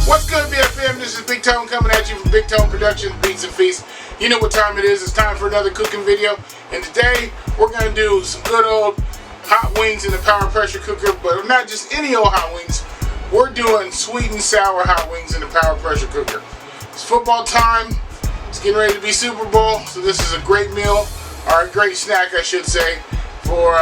What's good, BFM? This is Big Tone coming at you from Big Tone Productions, Beats and Feast. You know what time it is. It's time for another cooking video. And today, we're going to do some good old hot wings in the power pressure cooker. But not just any old hot wings. We're doing sweet and sour hot wings in the power pressure cooker. It's football time. It's getting ready to be Super Bowl. So this is a great meal, or a great snack, I should say, for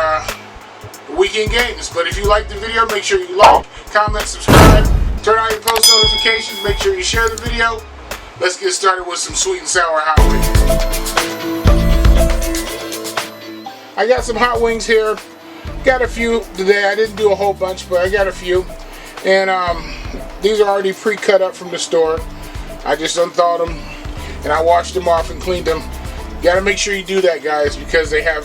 weekend games. But if you like the video, make sure you like, comment, subscribe. Turn on your post notifications, make sure you share the video. Let's get started with some sweet and sour hot wings. I got some hot wings here. Got a few today. I didn't do a whole bunch, but I got a few. And these are already pre-cut up from the store. I just unthawed them and I washed them off and cleaned them. You gotta make sure you do that, guys, because they have,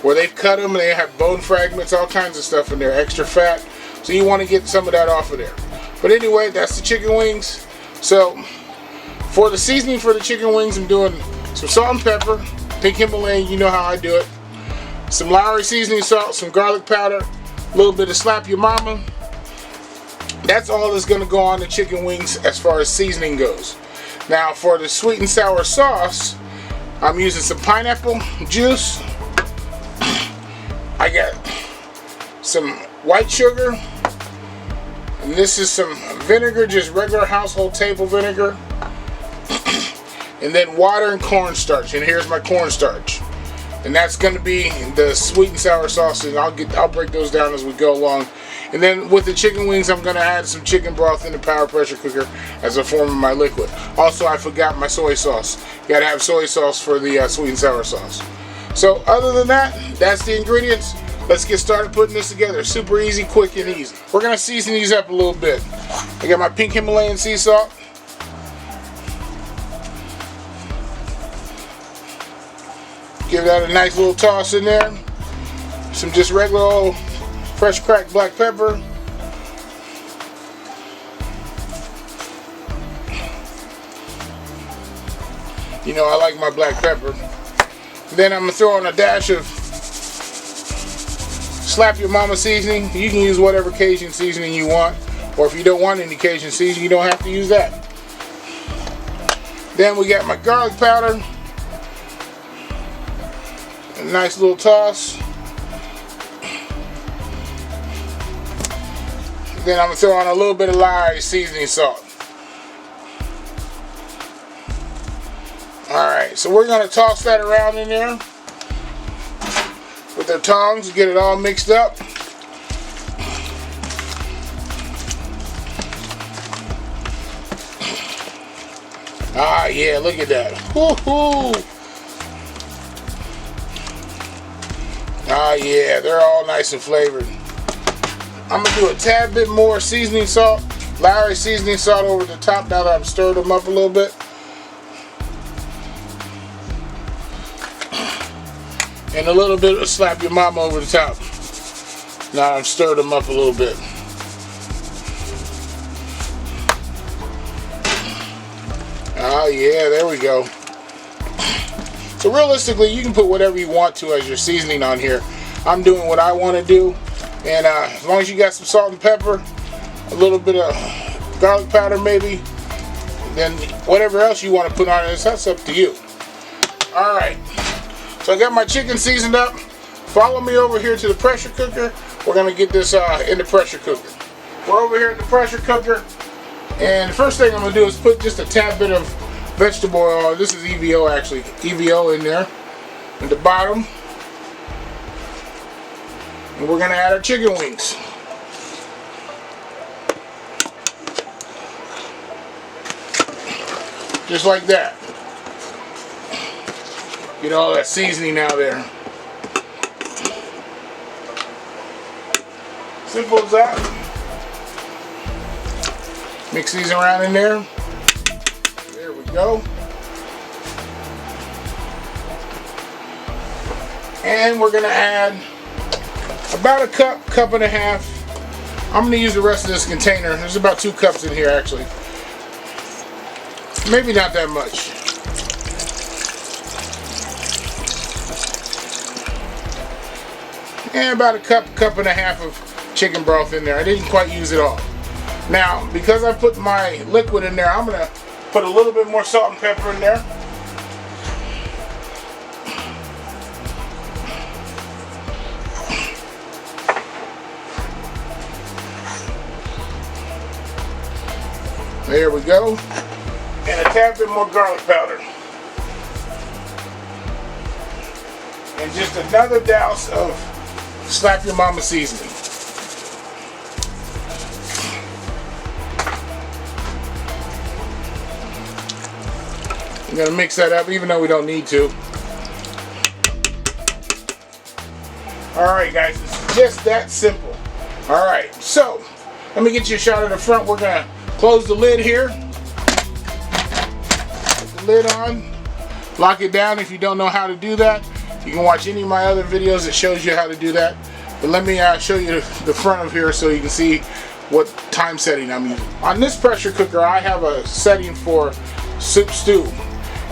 where they've cut them, and they have bone fragments, all kinds of stuff in there, extra fat. So you want to get some of that off of there. But anyway, that's the chicken wings. So for the seasoning for the chicken wings, I'm doing some salt and pepper, pink Himalayan, you know how I do it. Some Lowry seasoning salt, some garlic powder, a little bit of Slap Your Mama. That's all that's going to go on the chicken wings as far as seasoning goes. Now for the sweet and sour sauce, I'm using some pineapple juice. I got some white sugar. And this is some vinegar, just regular household table vinegar. And then water and cornstarch. And here's my cornstarch. And that's going to be the sweet and sour sauce. And I'll break those down as we go along. And then with the chicken wings, I'm going to add some chicken broth in the power pressure cooker as a form of my liquid. Also, I forgot my soy sauce. You got to have soy sauce for the sweet and sour sauce. So other than that, that's the ingredients. Let's get started putting this together. Super easy, quick, and easy. We're going to season these up a little bit. I got my pink Himalayan sea salt. Give that a nice little toss in there. Some just regular old fresh cracked black pepper. You know I like my black pepper. Then I'm going to throw on a dash of Slap Your Mama seasoning. You can use whatever Cajun seasoning you want, or if you don't want any Cajun seasoning, you don't have to use that. Then we got my garlic powder. A nice little toss. Then I'm going to throw on a little bit of Lowry seasoning salt. Alright, so we're going to toss that around in there with our tongs, get it all mixed up. Ah, yeah, look at that. Woo-hoo! Ah, yeah, they're all nice and flavored. I'm going to do a tad bit more seasoning salt, Lowry seasoning salt over the top now that I've stirred them up a little bit. And a little bit of Slap Your Mama over the top. Now I've stirred them up a little bit. Oh yeah, there we go. So realistically, you can put whatever you want to as your seasoning on here. I'm doing what I want to do. And as long as you got some salt and pepper, a little bit of garlic powder maybe, then whatever else you want to put on it, that's up to you. Alright. So I got my chicken seasoned up. Follow me over here to the pressure cooker. We're going to get this in the pressure cooker. We're over here in the pressure cooker. And the first thing I'm going to do is put just a tad bit of vegetable oil. This is EVO actually. EVO in there. At the bottom. And we're going to add our chicken wings. Just like that. Get all that seasoning out there. Simple as that. Mix these around in there. There we go. And we're going to add about a cup and a half. I'm going to use the rest of this container. There's about 2 cups in here actually. Maybe not that much. And about a cup and a half of chicken broth in there. I didn't quite use it all. Now, because I put my liquid in there, I'm gonna put a little bit more salt and pepper in there. There we go. And a tad bit more garlic powder. And just another douse of Slap Your Mama seasoning. I'm gonna mix that up even though we don't need to. Alright guys, it's just that simple. Alright, so let me get you a shot of the front. We're gonna close the lid here. Put the lid on. Lock it down. If you don't know how to do that, you can watch any of my other videos that shows you how to do that. But let me show you the front of here so you can see what time setting I'm using. On this pressure cooker, I have a setting for soup stew.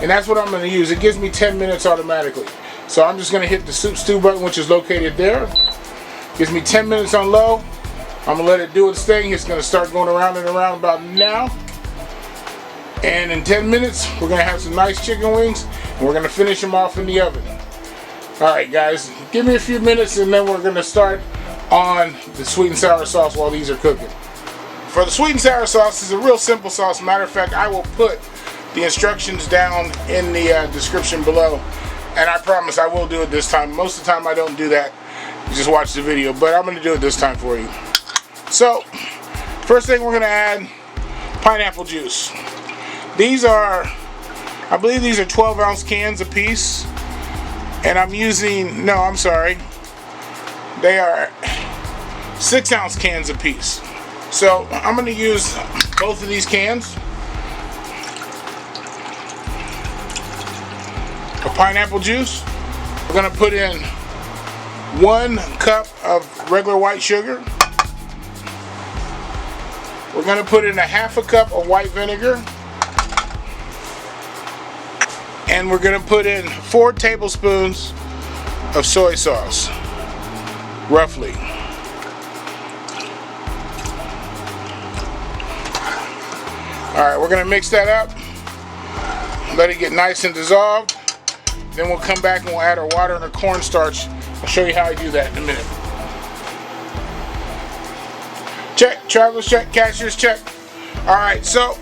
And that's what I'm going to use. It gives me 10 minutes automatically. So I'm just going to hit the soup stew button, which is located there. Gives me 10 minutes on low. I'm going to let it do its thing. It's going to start going around and around about now. And in 10 minutes, we're going to have some nice chicken wings. And we're going to finish them off in the oven. Alright guys, give me a few minutes and then we're going to start on the sweet and sour sauce while these are cooking. For the sweet and sour sauce, it's a real simple sauce. Matter of fact, I will put the instructions down in the description below. And I promise I will do it this time. Most of the time I don't do that. You just watch the video. But I'm going to do it this time for you. So, first thing we're going to add pineapple juice. These are, I believe these are 12-ounce cans a piece. And I'm using, no, I'm sorry. They are 6-ounce cans a piece. So, I'm going to use both of these cans of pineapple juice. We're going to put in 1 cup of regular white sugar. We're going to put in a ½ cup of white vinegar. And we're going to put in 4 tablespoons of soy sauce, roughly. Alright, we're going to mix that up. Let it get nice and dissolved. Then we'll come back and we'll add our water and our cornstarch. I'll show you how I do that in a minute. Check, travelers check, cashiers check. Alright, so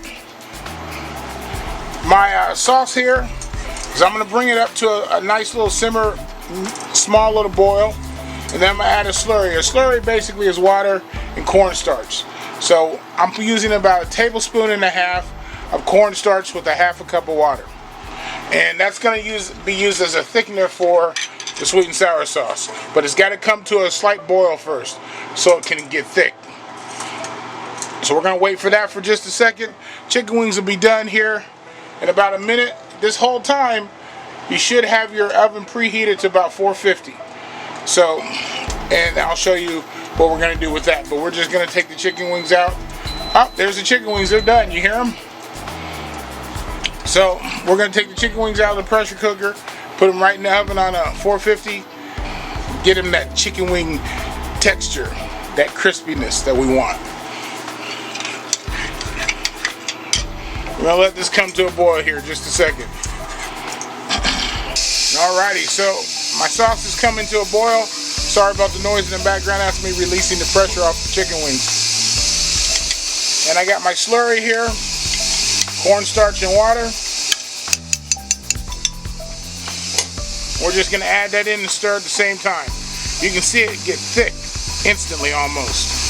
my sauce here is I'm going to bring it up to a nice little simmer, small little boil, and then I'm going to add a slurry. A slurry basically is water and cornstarch. So I'm using about 1.5 tablespoons of cornstarch with a ½ cup of water. And that's going to be used as a thickener for the sweet and sour sauce. But it's got to come to a slight boil first so it can get thick. So we're going to wait for that for just a second. Chicken wings will be done here in about a minute. This whole time, you should have your oven preheated to about 450. So, and I'll show you what we're going to do with that. But we're just going to take the chicken wings out. Oh, there's the chicken wings. They're done. You hear them? So, we're going to take the chicken wings out of the pressure cooker, put them right in the oven on a 450. Get them that chicken wing texture, that crispiness that we want. We're going to let this come to a boil here just a second. Alrighty, so my sauce is coming to a boil. Sorry about the noise in the background. That's me releasing the pressure off the chicken wings. And I got my slurry here, cornstarch and water. We're just going to add that in and stir at the same time. You can see it get thick instantly almost.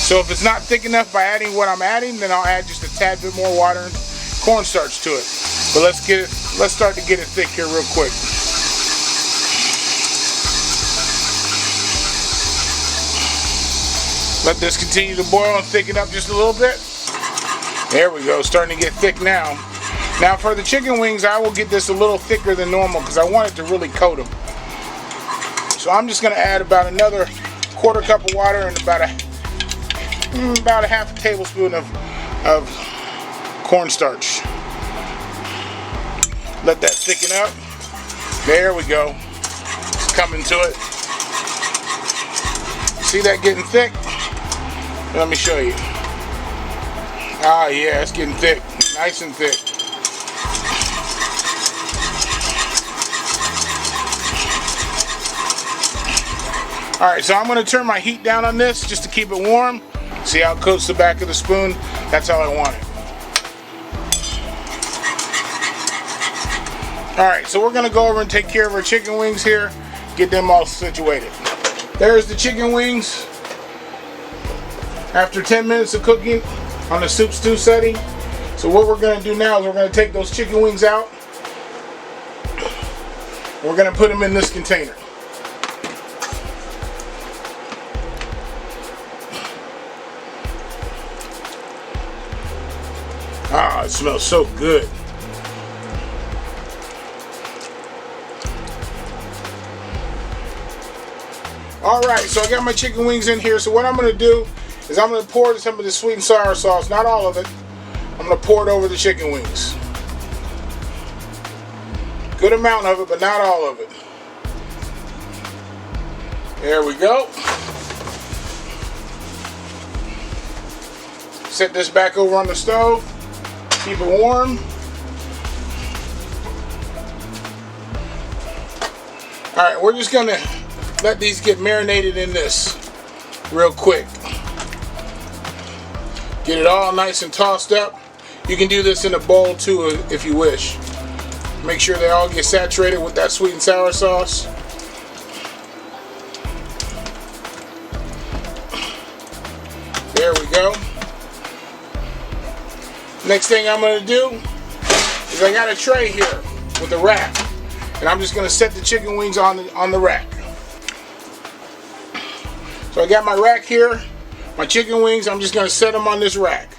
So if it's not thick enough by adding what I'm adding, then I'll add just a tad bit more water and cornstarch to it. But let's start to get it thick here real quick. Let this continue to boil and thicken up just a little bit. There we go, starting to get thick now. Now for the chicken wings, I will get this a little thicker than normal because I want it to really coat them. So I'm just going to add about another ¼ cup of water and about a ½ tablespoon of cornstarch. Let that thicken up. There we go. It's coming to it. See that getting thick? Let me show you. Ah, yeah, it's getting thick, nice and thick. Alright, so I'm going to turn my heat down on this just to keep it warm. See how it coats the back of the spoon? That's how I want it. Alright, so we're going to go over and take care of our chicken wings here. Get them all situated. There's the chicken wings. After 10 minutes of cooking on the soup stew setting. So what we're going to do now is we're going to take those chicken wings out. We're going to put them in this container. Ah, it smells so good. Alright, so I got my chicken wings in here. So what I'm going to do is I'm going to pour some of the sweet and sour sauce, not all of it. I'm going to pour it over the chicken wings. Good amount of it, but not all of it. There we go. Set this back over on the stove. Keep it warm. Alright, we're just going to let these get marinated in this real quick. Get it all nice and tossed up. You can do this in a bowl too if you wish. Make sure they all get saturated with that sweet and sour sauce. There we go. Next thing I'm going to do is I got a tray here with a rack. And I'm just going to set the chicken wings on the rack. So I got my rack here. My chicken wings, I'm just going to set them on this rack.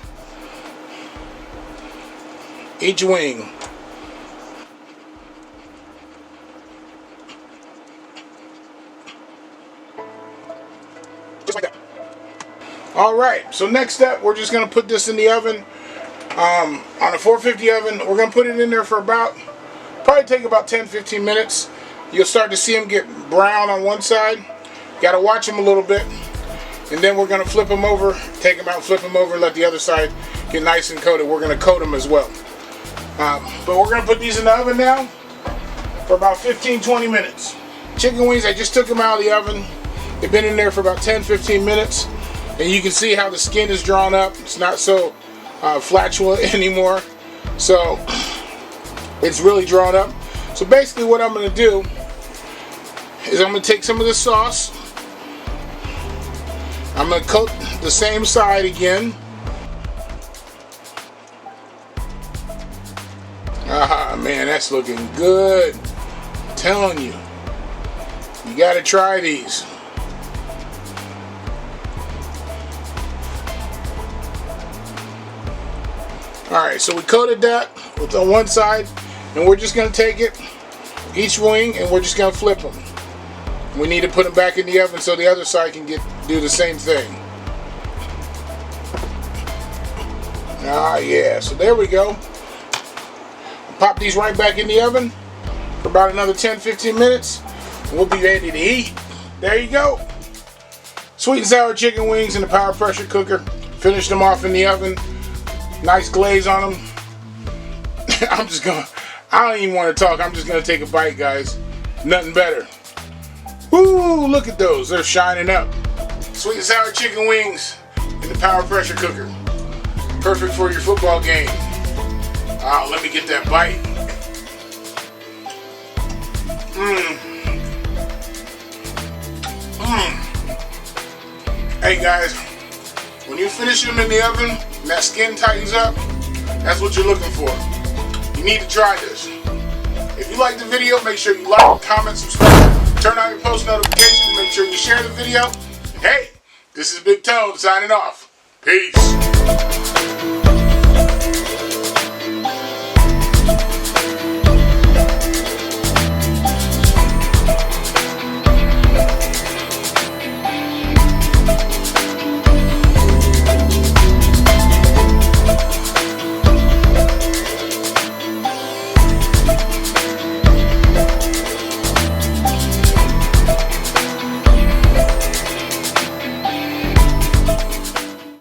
Each wing. Just like that. Alright, so next up, we're just going to put this in the oven. On a 450 oven. We're going to put it in there for probably take about 10-15 minutes. You'll start to see them get brown on one side. Got to watch them a little bit. And then we're going to flip them over, take them out, flip them over, let the other side get nice and coated. We're going to coat them as well. But we're going to put these in the oven now for about 15-20 minutes. Chicken wings, I just took them out of the oven. They've been in there for about 10-15 minutes. And you can see how the skin is drawn up. It's not so flatulent anymore. So it's really drawn up. So basically what I'm going to do is I'm going to take some of the sauce. I'm going to coat the same side again. Ah, man, that's looking good. I'm telling you. You got to try these. Alright, so we coated that with on one side. And we're just going to take it, each wing, and we're just going to flip them. We need to put them back in the oven so the other side can do the same thing. Ah, yeah. So there we go. Pop these right back in the oven for about another 10-15 minutes. And we'll be ready to eat. There you go. Sweet and sour chicken wings in the power pressure cooker. Finish them off in the oven. Nice glaze on them. I don't even want to talk. I'm just going to take a bite, guys. Nothing better. Woo, look at those. They're shining up. Sweet and sour chicken wings in the power pressure cooker. Perfect for your football game. Let me get that bite. Hey guys, when you finish them in the oven and that skin tightens up, that's what you're looking for. You need to try this. If you like the video, make sure you like, comment, subscribe. Turn on your post notifications. Make sure you share the video. And hey, this is Big Toad signing off. Peace.